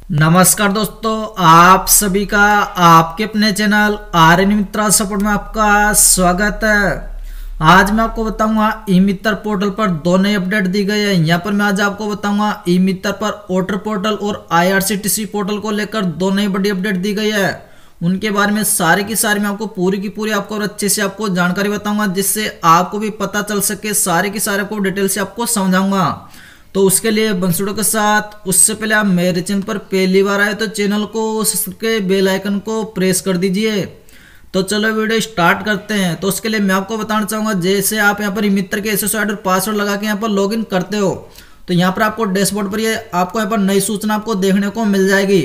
नमस्कार दोस्तों, आप सभी का आपके अपने चैनल आर्यन मित्रा सपोर्ट में आपका स्वागत है। आज मैं आपको बताऊंगा ई मित्र पोर्टल पर दो नई अपडेट दी गई है। यहाँ पर मैं आज आपको बताऊंगा ई मित्र पर वोटर पोर्टल और आईआरसीटीसी पोर्टल को लेकर दो नई बड़ी अपडेट दी गई है। उनके बारे में सारी की सारी मैं आपको पूरी की पूरी आपको अच्छे से आपको जानकारी बताऊंगा, जिससे आपको भी पता चल सके। सारे की सारे आपको डिटेल से आपको समझाऊंगा। तो उसके लिए बंसुड़ो के साथ उससे पहले आप मेरे चैनल पर पहली बार आए तो चैनल को के बेल आइकन को प्रेस कर दीजिए। तो चलो वीडियो स्टार्ट करते हैं। तो उसके लिए मैं आपको बताना चाहूँगा, जैसे आप यहाँ पर मित्र के एसएसओ आईडी और पासवर्ड लगा के यहाँ पर लॉगिन करते हो तो यहाँ पर आपको डैशबोर्ड पर ये आपको यहाँ पर नई सूचना आपको देखने को मिल जाएगी।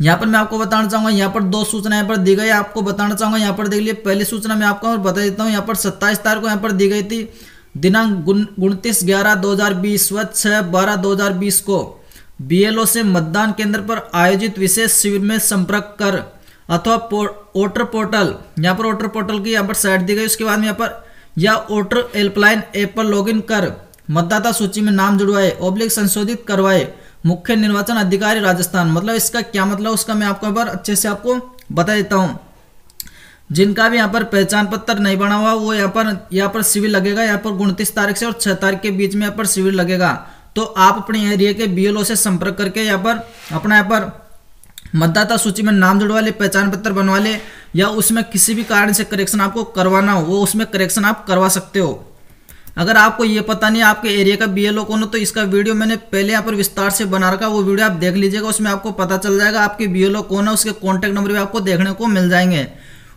यहाँ पर मैं आपको बताना चाहूँगा, यहाँ पर दो सूचना यहाँ पर दी गई है। आपको बताना चाहूँगा, यहाँ पर देख लीजिए। पहली सूचना मैं आपको बता देता हूँ। यहाँ पर 27 तारीख को यहाँ पर दी गई थी, दिनांक 29/11/2020 व 6/12/2020 को बीएलओ से मतदान केंद्र पर आयोजित विशेष शिविर में संपर्क कर अथवा वोटर पोर्टल, यहाँ पर वोटर पोर्टल की यहाँ पर साइट दी गई। उसके बाद में यहाँ पर या वोटर हेल्पलाइन ऐप पर लॉगिन कर मतदाता सूची में नाम जुड़वाए संशोधित करवाए मुख्य निर्वाचन अधिकारी राजस्थान। मतलब इसका क्या मतलब, उसका मैं आपको यहाँ पर अच्छे से आपको बता देता हूँ। जिनका भी यहाँ पर पहचान पत्र नहीं बना हुआ वो यहाँ पर शिविर लगेगा। यहाँ पर 29 तारीख से और 6 तारीख के बीच में यहाँ पर शिविर लगेगा। तो आप अपने एरिया के बीएलओ से संपर्क करके यहाँ पर अपना यहाँ पर मतदाता सूची में नाम जुड़वा ले, पहचान पत्र बनवा ले, या उसमें किसी भी कारण से करेक्शन आपको करवाना हो वो उसमें करेक्शन आप करवा सकते हो। अगर आपको ये पता नहीं आपके एरिया का बीएलओ कौन हो तो इसका वीडियो मैंने पहले यहाँ पर विस्तार से बना रखा, वो वीडियो आप देख लीजिएगा। उसमें आपको पता चल जाएगा आपके बीएलओ कौन है, उसके कॉन्टैक्ट नंबर भी आपको देखने को मिल जाएंगे।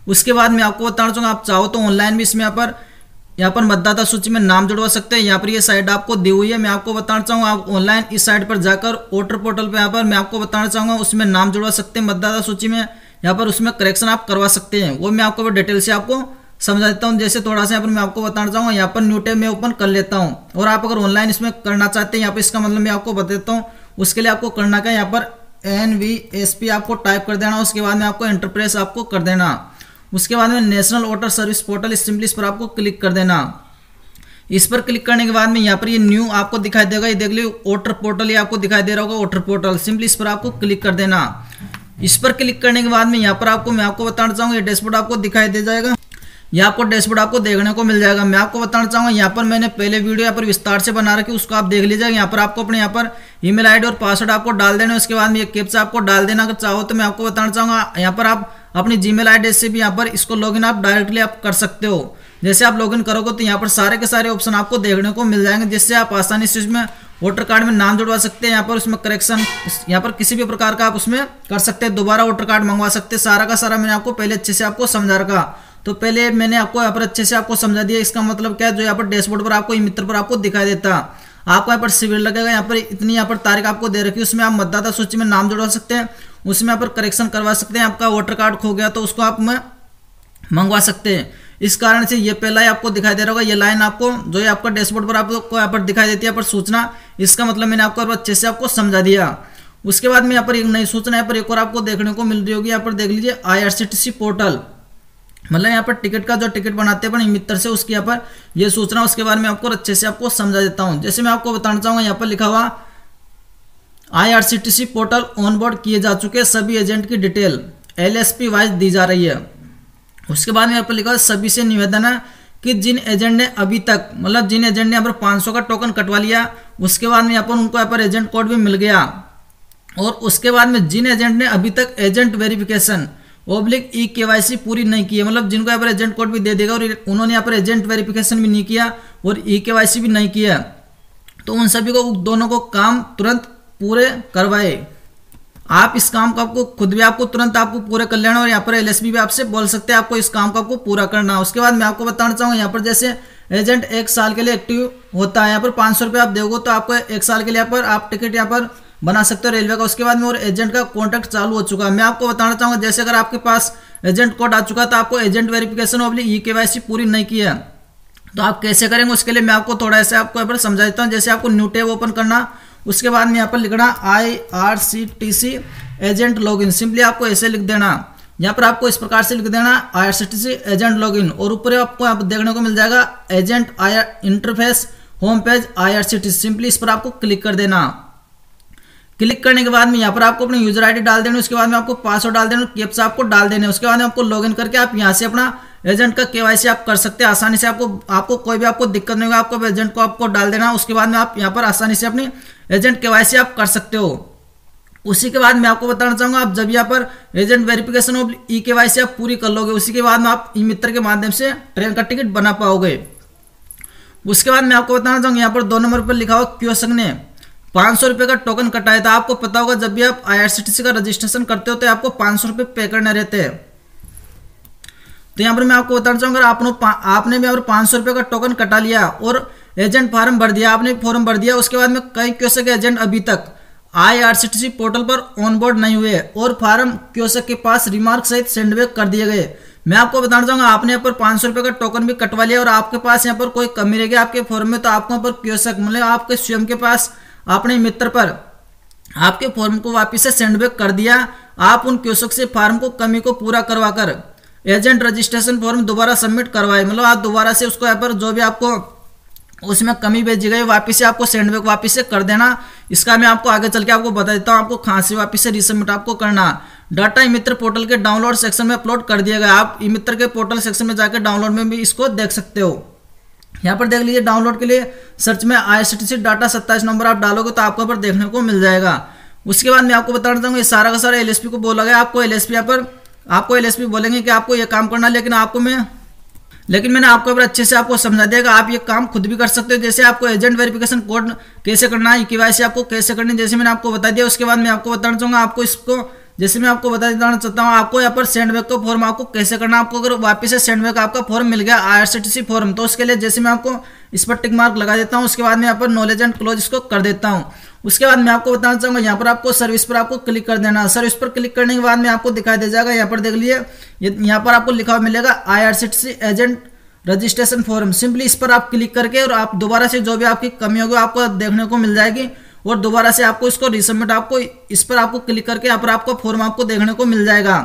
उसके बाद मैं आपको बताना चाहूँगा, आप चाहो तो ऑनलाइन भी इसमें यहाँ पर मतदाता सूची में नाम जुड़वा सकते हैं। यहाँ पर ये साइट आपको दी हुई है। मैं आपको बताना चाहूँगा, आप ऑनलाइन इस साइट पर जाकर वोटर पोर्टल पर यहाँ पर मैं आपको बताना चाहूँगा उसमें नाम जुड़वा सकते हैं मतदाता सूची में। यहाँ पर उसमें करेक्शन आप करवा सकते हैं, वो मैं आपको डिटेल से आपको समझा देता हूँ। जैसे थोड़ा सा यहाँ पर मैं आपको बताना चाहूँगा, यहाँ पर न्यू टैब में ओपन कर लेता हूँ और आप अगर ऑनलाइन इसमें करना चाहते हैं यहाँ पर इसका मतलब मैं आपको बता देता हूँ। उसके लिए आपको करना क्या है, यहाँ पर NVSP आपको टाइप कर देना। उसके बाद में आपको एंटरप्रेस आपको कर देना। उसके बाद में national voter service portal simply इस पर आपको क्लिक कर देना। इस पर क्लिक करने के बाद में यहाँ पर ये न्यू आपको दिखाई देगा, ये देख लीजिए वोटर पोर्टल, ये आपको दिखाई दे रहा होगा वोटर पोर्टल। सिंपली इस पर आपको क्लिक कर देना। इस पर क्लिक करने के बाद में यहाँ पर मैं आपको बताना चाहूँगा, ये डैशबोर्ड आपको दिखाई दे जाएगा। यहाँ आपको डैशबोर्ड आपको देखने को मिल जाएगा। मैं आपको बताना चाहूँगा, यहाँ पर मैंने पहले वीडियो यहाँ पर विस्तार से बना रखी, उसको आप देख लीजिएगा। यहाँ पर आपको अपने यहाँ पर ईमेल आईडी और पासवर्ड आपको डाल देना। उसके बाद में ये कैप्चा आपको डाल देना। अगर चाहो तो मैं आपको बताना चाहूँगा, यहाँ पर आप अपनी जीमेल आईडी से भी यहाँ पर इसको लॉगिन आप डायरेक्टली आप कर सकते हो। जैसे आप लॉगिन करोगे तो यहाँ पर सारे के सारे ऑप्शन आपको देखने को मिल जाएंगे, जिससे आप आसानी से इसमें वोटर कार्ड में नाम जुड़वा सकते हैं। यहाँ पर उसमें करेक्शन यहाँ पर किसी भी प्रकार का आप उसमें कर सकते हैं, दोबारा वोटर कार्ड मंगवा सकते हैं। सारा का सारा मैंने आपको पहले अच्छे से आपको समझा रखा। तो पहले मैंने आपको यहाँ पर अच्छे से आपको समझा दिया। इसका मतलब क्या है, जो यहाँ पर डैशबोर्ड पर आपको ई मित्र पर आपको दिखाई देता, आपको यहाँ पर शिविर लगेगा। यहाँ पर इतनी यहाँ पर तारीख आपको दे रखी है, उसमें आप मतदाता सूची में नाम जुड़वा सकते हैं, उसमें यहाँ पर करेक्शन करवा सकते हैं। आपका वोटर कार्ड खो गया तो उसको आप में मंगवा सकते हैं। इस कारण से ये पहला ही आपको दिखाई दे रहा होगा, ये लाइन आपको जो है आपका डैशबोर्ड पर आपको यहाँ पर दिखाई देती है पर सूचना। इसका मतलब मैंने आपको अच्छे से आपको समझा दिया। उसके बाद में यहाँ पर एक नई सूचना यहाँ पर एक और आपको देखने को मिल रही होगी। यहाँ पर देख लीजिए आईआरसीटीसी पोर्टल, मतलब यहाँ पर टिकट का जो टिकट बनाते हैं अपन मित्र से, उसकी यहाँ पर ये सूचना। उसके बारे में आपको अच्छे से आपको समझा देता हूँ। जैसे मैं आपको बताना चाहूँगा, यहाँ पर लिखा हुआ आईआरसीटीसी पोर्टल ऑनबोर्ड किए जा चुके सभी एजेंट की डिटेल LSP वाइज दी जा रही है। उसके बाद में यहाँ पर लिखा हुआ सभी से निवेदन है कि जिन एजेंट ने अभी तक, मतलब जिन एजेंट ने यहाँ पर 500 का टोकन कटवा लिया, उसके बाद में यहाँ पर उनको यहाँ पर एजेंट कोड भी मिल गया। और उसके बाद में जिन एजेंट ने अभी तक एजेंट वेरिफिकेशन EKYC पूरी नहीं की है, मतलब जिनको यहाँ पर एजेंट कोड भी दे देगा और उन्होंने यहाँ पर एजेंट वेरिफिकेशन भी नहीं किया और EKYC भी नहीं किया, तो उन सभी को दोनों को काम तुरंत पूरे करवाए। आप इस काम को आपको खुद भी आपको तुरंत आपको पूरे कर लेना और यहाँ पर LSP भी आपसे बोल सकते हैं आपको इस काम को आपको पूरा करना। उसके बाद मैं आपको बताना चाहूँगा, यहाँ पर जैसे एजेंट 1 साल के लिए एक्टिव होता है, यहाँ पर 500 रुपये आप दोगे तो आपको 1 साल के लिए यहाँ पर आप टिकट यहाँ पर बना सकते हो रेलवे का। उसके बाद में और एजेंट का कॉन्टैक्ट चालू हो चुका है। मैं आपको बताना चाहूँगा, जैसे अगर आपके पास एजेंट कोड आ चुका है तो आपको एजेंट वेरिफिकेशन EKYC पूरी नहीं की है तो आप कैसे करेंगे, उसके लिए मैं आपको थोड़ा ऐसे आपको यहाँ पर समझा देता हूँ। जैसे आपको न्यू टैब ओपन करना, उसके बाद में यहाँ पर लिखना IRCTC एजेंट लॉगिन, सिंपली आपको ऐसे लिख देना। यहाँ पर आपको इस प्रकार से लिख देना IRCTC एजेंट लॉगिन, और ऊपर आपको यहाँ पर देखने को मिल जाएगा agent interface home page IRCTC, simply इस पर आपको क्लिक कर देना। क्लिक करने के बाद में यहाँ पर आपको अपनी यूजर आईडी डाल देनी, उसके बाद में आपको पासवर्ड डाल देना, कैप्चा आपको डाल देने। उसके बाद में आपको लॉगिन करके आप यहाँ से अपना एजेंट का केवाईसी आप कर सकते हैं आसानी से। आपको कोई भी आपको दिक्कत नहीं होगा, आपको एजेंट को आपको डाल देना। उसके बाद में आप यहाँ पर आसानी से अपनी एजेंट केवाईसी आप कर सकते हो। उसी के बाद मैं आपको बताना चाहूंगा, आप जब यहाँ पर agent verification of e KYC आप पूरी कर लोगे, उसी के बाद में आप ई मित्र के माध्यम से ट्रेन का टिकट बना पाओगे। उसके बाद मैं आपको बताना चाहूंगा, यहाँ पर 2 नंबर पर लिखा हुआ कियोस्क ने 500 रुपये का टोकन कटाया था। आपको पता होगा जब भी आप IRCTC का रजिस्ट्रेशन करते हो तो आपको 500 रुपये पे करने रहते हैं। तो यहाँ पर मैं आपको बताना चाहूंगा, आपने भी यहाँ पर 500 रुपये का टोकन कटा लिया और एजेंट फॉर्म भर दिया, आपने फॉर्म भर दिया। उसके बाद में कई कियोस्क के एजेंट अभी तक IRCTC पोर्टल पर ऑन बोर्ड नहीं हुए और फॉर्म कियोस्क के पास रिमार्क सहित सेंडबैक कर दिए गए। मैं आपको बताना चाहूंगा, आपने यहाँ पर 500 रुपये का टोकन भी कटवा लिया और आपके पास यहाँ पर कोई कमी रह गई आपके फॉर्म में, तो आपको यहाँ पर कियोस्क मतलब आपके स्वयं के पास अपने मित्र पर आपके फॉर्म को वापस से सेंडबैक कर दिया। आप उन कियोस्क से फॉर्म को कमी को पूरा करवा कर एजेंट रजिस्ट्रेशन फॉर्म दोबारा सबमिट करवाए, मतलब आप दोबारा से उसको यहाँ पर जो भी आपको उसमें कमी भेजी गई वापस से आपको सेंडबैक वापस से कर देना। इसका मैं आपको आगे चल के आपको बता देता हूँ, आपको कहाँ से वापस से रिसबमिट आपको करना। डाटा ई मित्र पोर्टल के डाउनलोड सेक्शन में अपलोड कर दिया गया। आप ई मित्र के पोर्टल सेक्शन में जाकर डाउनलोड में भी इसको देख सकते हो। यहाँ पर देख लीजिए, डाउनलोड के लिए सर्च में IRCTC डाटा 27 नंबर आप डालोगे तो आपको पर देखने को मिल जाएगा। उसके बाद मैं आपको बताना चाहूँगा, ये सारा का सारा LSP को बोला गया। आपको LSP यहाँ पर आपको LSP बोलेंगे कि आपको ये काम करना, लेकिन मैंने आपको पर अच्छे से आपको समझा दिया। आप ये काम खुद भी कर सकते हो। जैसे आपको एजेंट वेरिफिकेशन कोड कैसे करना है, केवाईसी आपको कैसे करनी है, जैसे मैंने आपको बता दिया। उसके बाद मैं आपको बताना चाहूँगा, आपको इसको जैसे मैं आपको बता देना चाहता हूँ, आपको यहाँ पर सेंडबैक का फॉर्म आपको कैसे करना है। आपको अगर वापस से सेंडबैक आपका फॉर्म मिल गया IRCTC फॉर्म, तो उसके लिए जैसे मैं आपको इस पर टिक मार्क लगा देता हूँ। उसके बाद मैं यहाँ पर नॉलेज एंड क्लोज इसको कर देता हूँ। उसके बाद मैं आपको बताना चाहूँगा, यहाँ पर आपको सर्विस पर आपको क्लिक कर देना। सर्विस पर क्लिक करने के बाद में आपको दिखाई दे जाएगा, यहाँ पर देख लीजिए, यहाँ पर आपको लिखा हुआ मिलेगा IRCTC agent registration form. Simply इस पर आप क्लिक करके और आप दोबारा से जो भी आपकी कमी होगी आपको देखने को मिल जाएगी और दोबारा से आपको इसको रिसबमिट आपको इस पर आपको क्लिक करके यहाँ पर आपको फॉर्म आपको देखने को मिल जाएगा।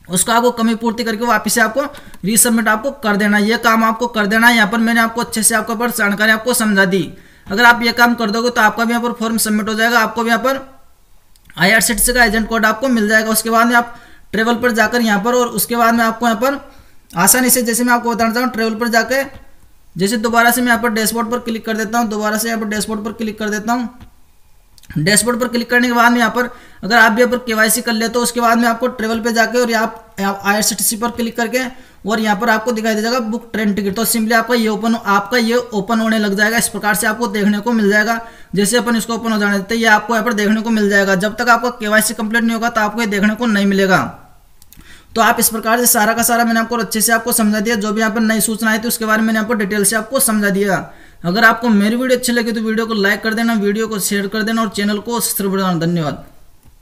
उसको आपको कमी पूर्ति करके वापस से आपको रिसबमिट आपको कर देना। ये काम आपको कर देना है। यहाँ पर मैंने आपको अच्छे से आपको पर जानकारी आपको समझा दी। अगर आप ये काम कर दोगे तो आपका भी यहाँ पर फॉर्म सबमिट हो जाएगा। आपको भी यहाँ पर IRCTC का एजेंट कोड आपको मिल जाएगा। उसके बाद में आप ट्रेवल पर जाकर यहाँ पर और उसके बाद में आपको यहाँ पर आसानी से, जैसे मैं आपको बताना चाहूँ, ट्रेवल पर जाकर जैसे दोबारा से मैं यहाँ पर डैशबोर्ड पर क्लिक कर देता हूँ। दोबारा से यहाँ पर डैशबोर्ड पर क्लिक कर देता हूँ। डैशबोर्ड पर क्लिक करने के बाद में यहाँ पर अगर आप भी यहाँ पर केवाईसी कर ले तो उसके बाद में आपको ट्रेवल पे जाके और यहाँ IRCTC पर क्लिक करके और यहाँ पर आपको दिखाई दे जाएगा बुक ट्रेन टिकट। तो सिंपली आपका ये ओपन होने लग जाएगा। इस प्रकार से आपको देखने को मिल जाएगा। जैसे अपन इसको ओपन हो जाने देते हैं, ये आपको यहाँ पर देखने को मिल जाएगा। जब तक आपका केवाईसी कंप्लीट नहीं होगा तो आपको ये देखने को नहीं मिलेगा। तो आप इस प्रकार से सारा का सारा मैंने आपको अच्छे से आपको समझा दिया। जो भी यहाँ पर नई सूचना आई थी उसके बारे में मैंने आपको डिटेल से आपको समझा दिया। अगर आपको मेरी वीडियो अच्छी लगी तो वीडियो को लाइक कर देना, वीडियो को शेयर कर देना और चैनल को सब्सक्राइब कर देना। धन्यवाद।